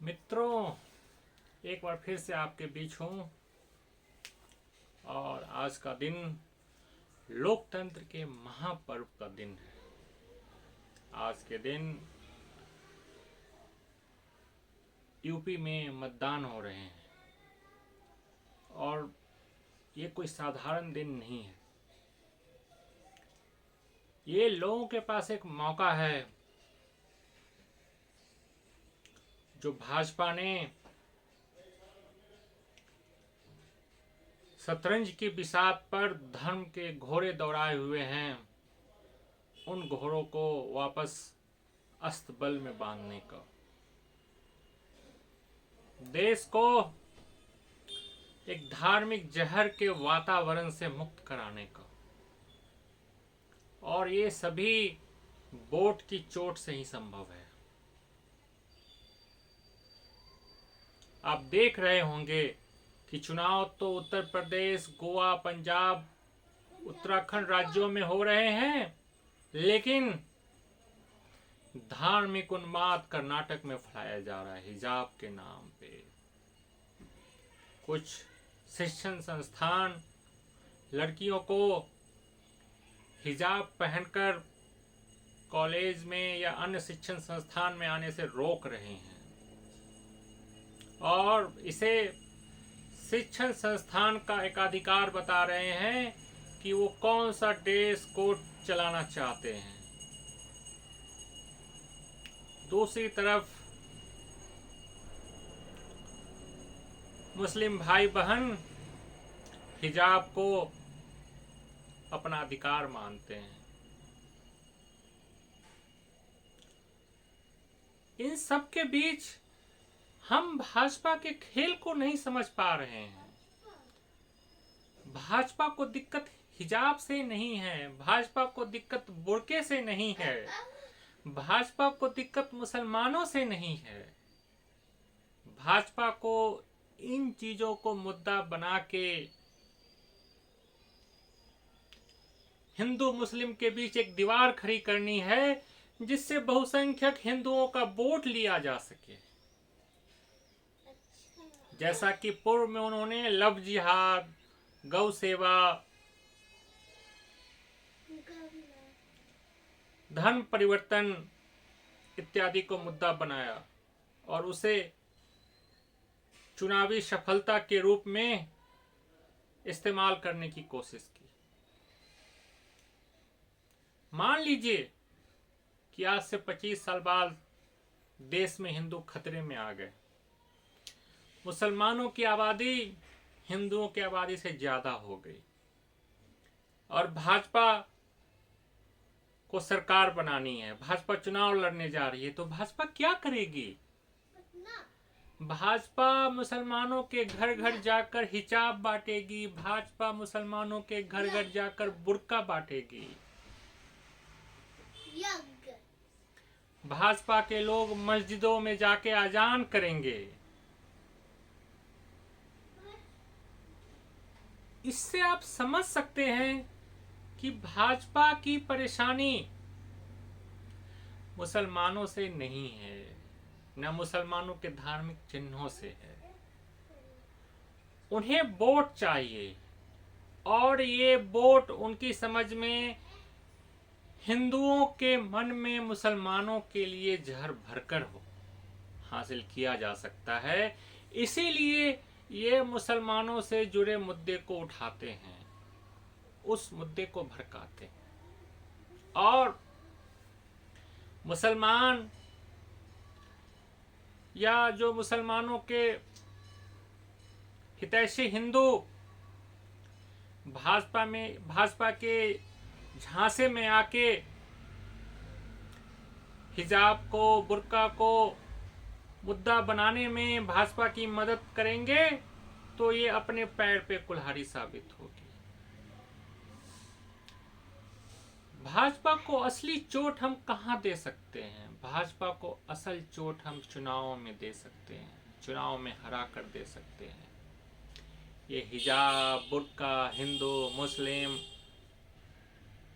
मित्रों, एक बार फिर से आपके बीच हूँ और आज का दिन लोकतंत्र के महापर्व का दिन है। आज के दिन यूपी में मतदान हो रहे हैं और ये कोई साधारण दिन नहीं है। ये लोगों के पास एक मौका है जो भाजपा ने शतरंज की बिसात पर धर्म के घोड़े दौड़ाए हुए हैं, उन घोड़ों को वापस अस्तबल में बांधने का, देश को एक धार्मिक जहर के वातावरण से मुक्त कराने का। और ये सभी वोट की चोट से ही संभव है। आप देख रहे होंगे कि चुनाव तो उत्तर प्रदेश, गोवा, पंजाब, उत्तराखंड राज्यों में हो रहे हैं, लेकिन धार्मिक उन्माद कर्नाटक में फैलाया जा रहा है हिजाब के नाम पे। कुछ शिक्षण संस्थान लड़कियों को हिजाब पहनकर कॉलेज में या अन्य शिक्षण संस्थान में आने से रोक रहे हैं और इसे शिक्षण संस्थान का एक अधिकार बता रहे हैं कि वो कौन सा ड्रेस कोड चलाना चाहते हैं। दूसरी तरफ मुस्लिम भाई बहन हिजाब को अपना अधिकार मानते हैं। इन सब के बीच हम भाजपा के खेल को नहीं समझ पा रहे हैं। भाजपा को दिक्कत हिजाब से नहीं है, भाजपा को दिक्कत बुर्के से नहीं है, भाजपा को दिक्कत मुसलमानों से नहीं है। भाजपा को इन चीजों को मुद्दा बना के हिंदू मुस्लिम के बीच एक दीवार खड़ी करनी है जिससे बहुसंख्यक हिंदुओं का वोट लिया जा सके। जैसा कि पूर्व में उन्होंने लव जिहाद, गौ सेवा, धर्म परिवर्तन इत्यादि को मुद्दा बनाया और उसे चुनावी सफलता के रूप में इस्तेमाल करने की कोशिश की। मान लीजिए कि आज से 25 साल बाद देश में हिंदू खतरे में आ गए, मुसलमानों की आबादी हिंदुओं की आबादी से ज्यादा हो गई और भाजपा को सरकार बनानी है, भाजपा चुनाव लड़ने जा रही है, तो भाजपा क्या करेगी? भाजपा मुसलमानों के घर घर जाकर हिजाब बांटेगी, भाजपा मुसलमानों के घर घर जाकर बुर्का बांटेगी। भाजपा के लोग मस्जिदों में जाके अजान करेंगे। इससे आप समझ सकते हैं कि भाजपा की परेशानी मुसलमानों से नहीं है, न मुसलमानों के धार्मिक चिन्हों से है। उन्हें वोट चाहिए और ये वोट उनकी समझ में हिंदुओं के मन में मुसलमानों के लिए जहर भरकर हो हासिल किया जा सकता है। इसीलिए ये मुसलमानों से जुड़े मुद्दे को उठाते हैं, उस मुद्दे को भड़काते हैं और मुसलमान या जो मुसलमानों के हितैषी हिंदू भाजपा के झांसे में आके हिजाब को, बुर्का को मुद्दा बनाने में भाजपा की मदद करेंगे तो ये अपने पैर पे कुल्हाड़ी साबित होगी। भाजपा को असली चोट हम कहां दे सकते हैं? भाजपा को असल चोट हम चुनाव में दे सकते हैं, चुनाव में हरा कर दे सकते हैं। ये हिजाब, बुर्का, हिंदू मुस्लिम,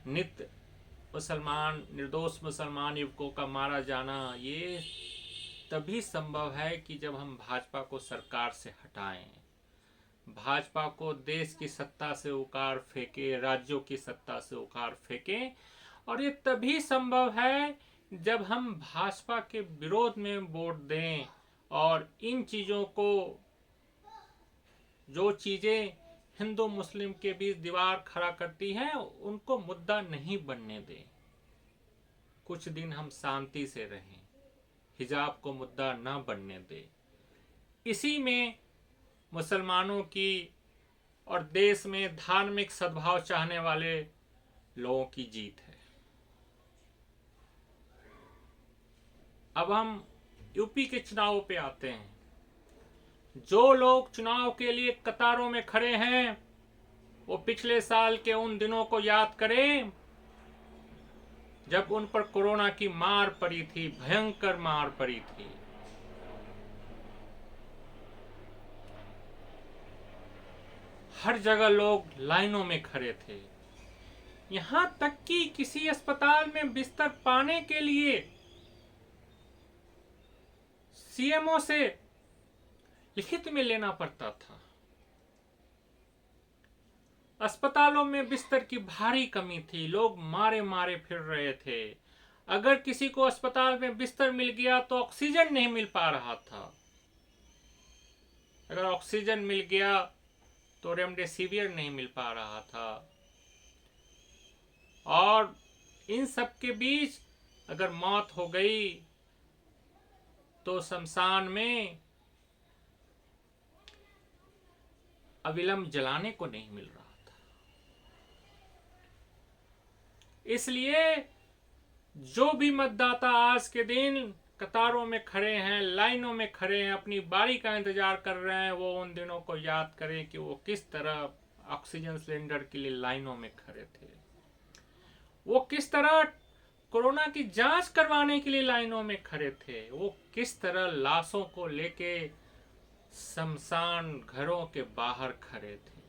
नित्य मुसलमान, निर्दोष मुसलमान युवकों का मारा जाना, ये तभी संभव है कि जब हम भाजपा को सरकार से हटाएं, भाजपा को देश की सत्ता से उखाड़ फेंके, राज्यों की सत्ता से उखाड़ फेंके। और ये तभी संभव है जब हम भाजपा के विरोध में वोट दें और इन चीज़ों को, जो चीज़ें हिंदू मुस्लिम के बीच दीवार खड़ा करती हैं, उनको मुद्दा नहीं बनने दें। कुछ दिन हम शांति से रहें, हिजाब को मुद्दा न बनने दें। इसी में मुसलमानों की और देश में धार्मिक सद्भाव चाहने वाले लोगों की जीत है। अब हम यूपी के चुनावों पे आते हैं। जो लोग चुनाव के लिए कतारों में खड़े हैं, वो पिछले साल के उन दिनों को याद करें जब उन पर कोरोना की मार पड़ी थी, भयंकर मार पड़ी थी। हर जगह लोग लाइनों में खड़े थे। यहां तक कि किसी अस्पताल में बिस्तर पाने के लिए सीएमओ से लिखित में लेना पड़ता था। अस्पतालों में बिस्तर की भारी कमी थी, लोग मारे मारे फिर रहे थे। अगर किसी को अस्पताल में बिस्तर मिल गया तो ऑक्सीजन नहीं मिल पा रहा था। अगर ऑक्सीजन मिल गया तो रेमडेसिविर नहीं मिल पा रहा था। और इन सब के बीच अगर मौत हो गई तो शमशान में अविलंब जलाने को नहीं मिल रहा था। इसलिए जो भी मतदाता आज के दिन कतारों में खड़े हैं, लाइनों में खड़े हैं, अपनी बारी का इंतजार कर रहे हैं, वो उन दिनों को याद करें कि वो किस तरह ऑक्सीजन सिलेंडर के लिए लाइनों में खड़े थे, वो किस तरह कोरोना की जांच करवाने के लिए लाइनों में खड़े थे, वो किस तरह लाशों को लेके शमशान घरों के बाहर खड़े थे,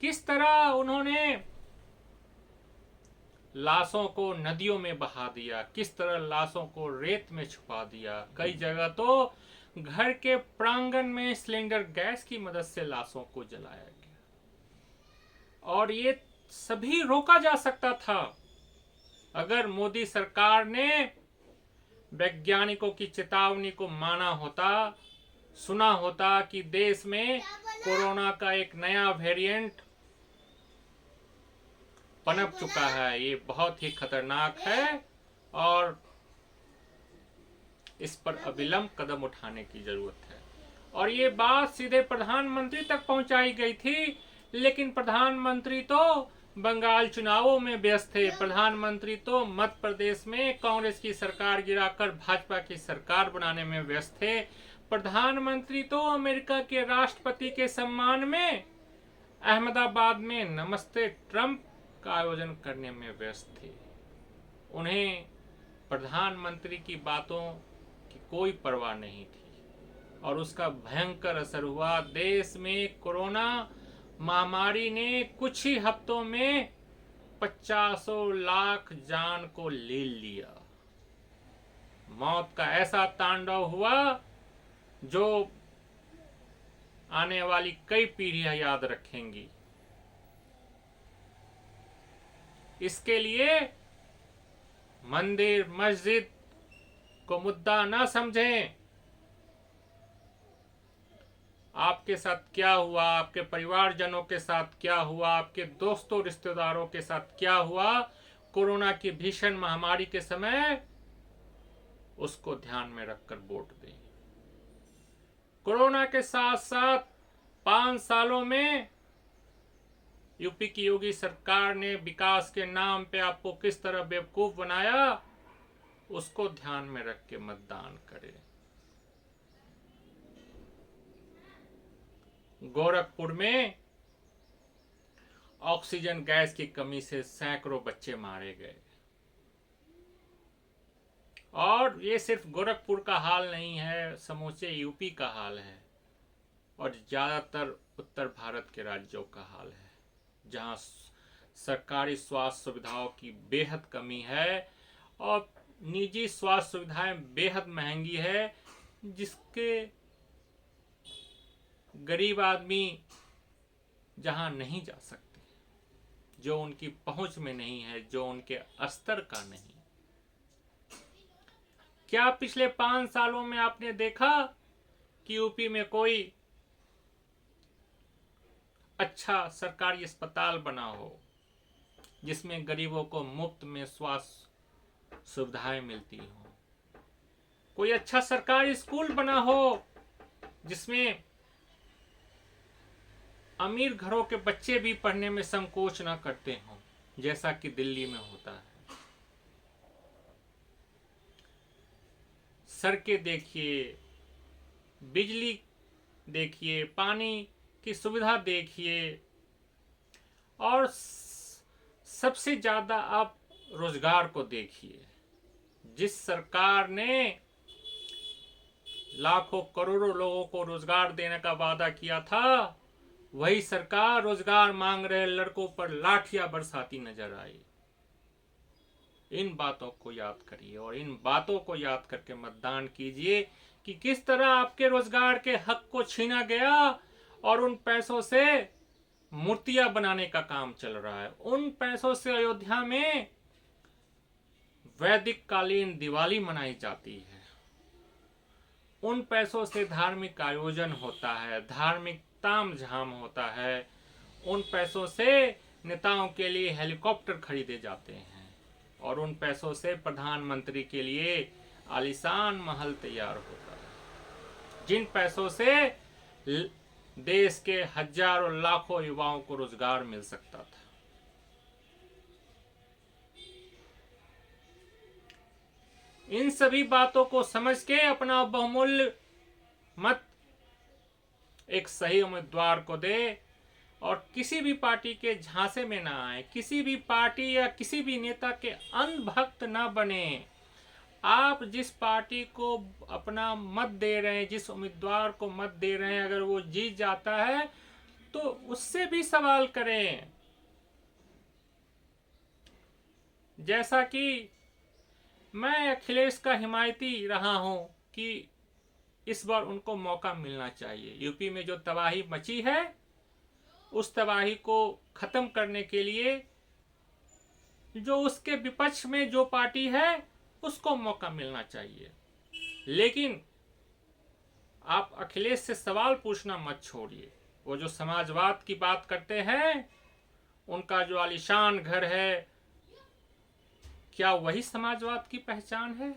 किस तरह उन्होंने लाशों को नदियों में बहा दिया, किस तरह लाशों को रेत में छुपा दिया। कई जगह तो घर के प्रांगण में सिलेंडर गैस की मदद से लाशों को जलाया गया। और ये सभी रोका जा सकता था अगर मोदी सरकार ने वैज्ञानिकों की चेतावनी को माना होता, सुना होता कि देश में कोरोना का एक नया वेरिएंट पनप चुका है, ये बहुत ही खतरनाक है और इस पर अविलंब कदम उठाने की जरूरत है। और ये बात सीधे प्रधानमंत्री तक पहुंचाई गई थी, लेकिन प्रधानमंत्री तो बंगाल चुनावों में व्यस्त थे। प्रधानमंत्री तो मध्य प्रदेश में कांग्रेस की सरकार गिराकर भाजपा की सरकार बनाने में व्यस्त थे। प्रधानमंत्री तो अमेरिका के राष्ट्रपति के सम्मान में अहमदाबाद में नमस्ते ट्रंप का आयोजन करने में व्यस्त थे। उन्हें प्रधानमंत्री की बातों की कोई परवाह नहीं थी और उसका भयंकर असर हुआ। देश में कोरोना महामारी ने कुछ ही हफ्तों में 50 लाख जान को ले लिया। मौत का ऐसा तांडव हुआ जो आने वाली कई पीढ़ियां याद रखेंगी। इसके लिए मंदिर मस्जिद को मुद्दा ना समझें। आपके साथ क्या हुआ, आपके परिवारजनों के साथ क्या हुआ, आपके दोस्तों रिश्तेदारों के साथ क्या हुआ कोरोना की भीषण महामारी के समय, उसको ध्यान में रखकर वोट दें। कोरोना के साथ साथ 5 सालों में यूपी की योगी सरकार ने विकास के नाम पे आपको किस तरह बेवकूफ बनाया, उसको ध्यान में रख के मतदान करें। गोरखपुर में ऑक्सीजन गैस की कमी से सैकड़ों बच्चे मारे गए। और ये सिर्फ गोरखपुर का हाल नहीं है, समूचे यूपी का हाल है और ज्यादातर उत्तर भारत के राज्यों का हाल है, जहां सरकारी स्वास्थ्य सुविधाओं की बेहद कमी है और निजी स्वास्थ्य सुविधाएं बेहद महंगी है, जिसके गरीब आदमी जहां नहीं जा सकते, जो उनकी पहुंच में नहीं है, जो उनके स्तर का नहीं। क्या पिछले 5 सालों में आपने देखा कि यूपी में कोई अच्छा सरकारी अस्पताल बना हो जिसमें गरीबों को मुफ्त में स्वास्थ्य सुविधाएं मिलती हो? कोई अच्छा सरकारी स्कूल बना हो जिसमें अमीर घरों के बच्चे भी पढ़ने में संकोच ना करते हों, जैसा कि दिल्ली में होता है? सड़कें देखिए, बिजली देखिए, पानी की सुविधा देखिए, और सबसे ज्यादा आप रोजगार को देखिए। जिस सरकार ने लाखों करोड़ों लोगों को रोजगार देने का वादा किया था, वही सरकार रोजगार मांग रहे लड़कों पर लाठियां बरसाती नजर आई। इन बातों को याद करिए और इन बातों को याद करके मतदान कीजिए कि किस तरह आपके रोजगार के हक को छीना गया और उन पैसों से मूर्तियां बनाने का काम चल रहा है। उन पैसों से अयोध्या में वैदिक कालीन दिवाली मनाई जाती है। उन पैसों से धार्मिक आयोजन होता है, धार्मिक तामझाम होता है। उन पैसों से नेताओं के लिए हेलीकॉप्टर खरीदे जाते हैं और उन पैसों से प्रधानमंत्री के लिए आलीशान महल तैयार होता है। जिन पैसों से देश के हजारों लाखों युवाओं को रोजगार मिल सकता था। इन सभी बातों को समझ के अपना बहुमूल्य मत एक सही उम्मीदवार को दे और किसी भी पार्टी के झांसे में ना आए, किसी भी पार्टी या किसी भी नेता के अंधभक्त ना बने। आप जिस पार्टी को अपना मत दे रहे हैं, जिस उम्मीदवार को मत दे रहे हैं, अगर वो जीत जाता है तो उससे भी सवाल करें। जैसा कि मैं अखिलेश का हिमायती रहा हूं कि इस बार उनको मौका मिलना चाहिए। यूपी में जो तबाही मची है, उस तबाही को खत्म करने के लिए जो उसके विपक्ष में जो पार्टी है उसको मौका मिलना चाहिए। लेकिन आप अखिलेश से सवाल पूछना मत छोड़िए। वो जो समाजवाद की बात करते हैं, उनका जो आलीशान घर है, क्या वही समाजवाद की पहचान है?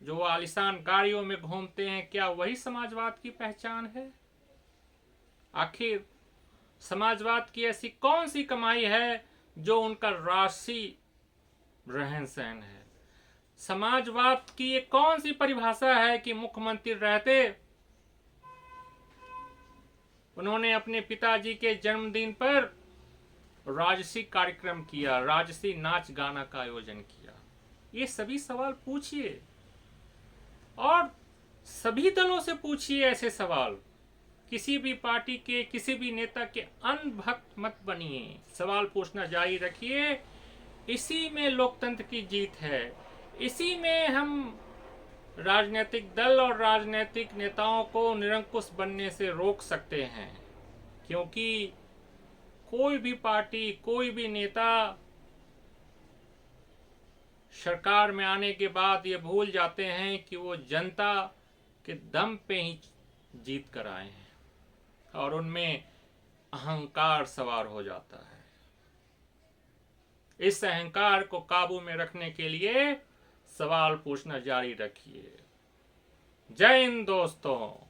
जो आलीशान गाड़ियों में घूमते हैं, क्या वही समाजवाद की पहचान है? आखिर समाजवाद की ऐसी कौन सी कमाई है जो उनका राष्ट्रीय रहन सहन है? समाजवाद की ये कौन सी परिभाषा है कि मुख्यमंत्री रहते उन्होंने अपने पिताजी के जन्मदिन पर राजसी कार्यक्रम किया, राजसी नाच गाना का आयोजन किया? ये सभी सवाल पूछिए और सभी दलों से पूछिए ऐसे सवाल। किसी भी पार्टी के, किसी भी नेता के अंधभक्त मत बनिए। सवाल पूछना जारी रखिए। इसी में लोकतंत्र की जीत है। इसी में हम राजनीतिक दल और राजनीतिक नेताओं को निरंकुश बनने से रोक सकते हैं। क्योंकि कोई भी पार्टी, कोई भी नेता सरकार में आने के बाद ये भूल जाते हैं कि वो जनता के दम पे ही जीत कर आए हैं और उनमें अहंकार सवार हो जाता है। इस अहंकार को काबू में रखने के लिए सवाल पूछना जारी रखिए। जय हिंद दोस्तों।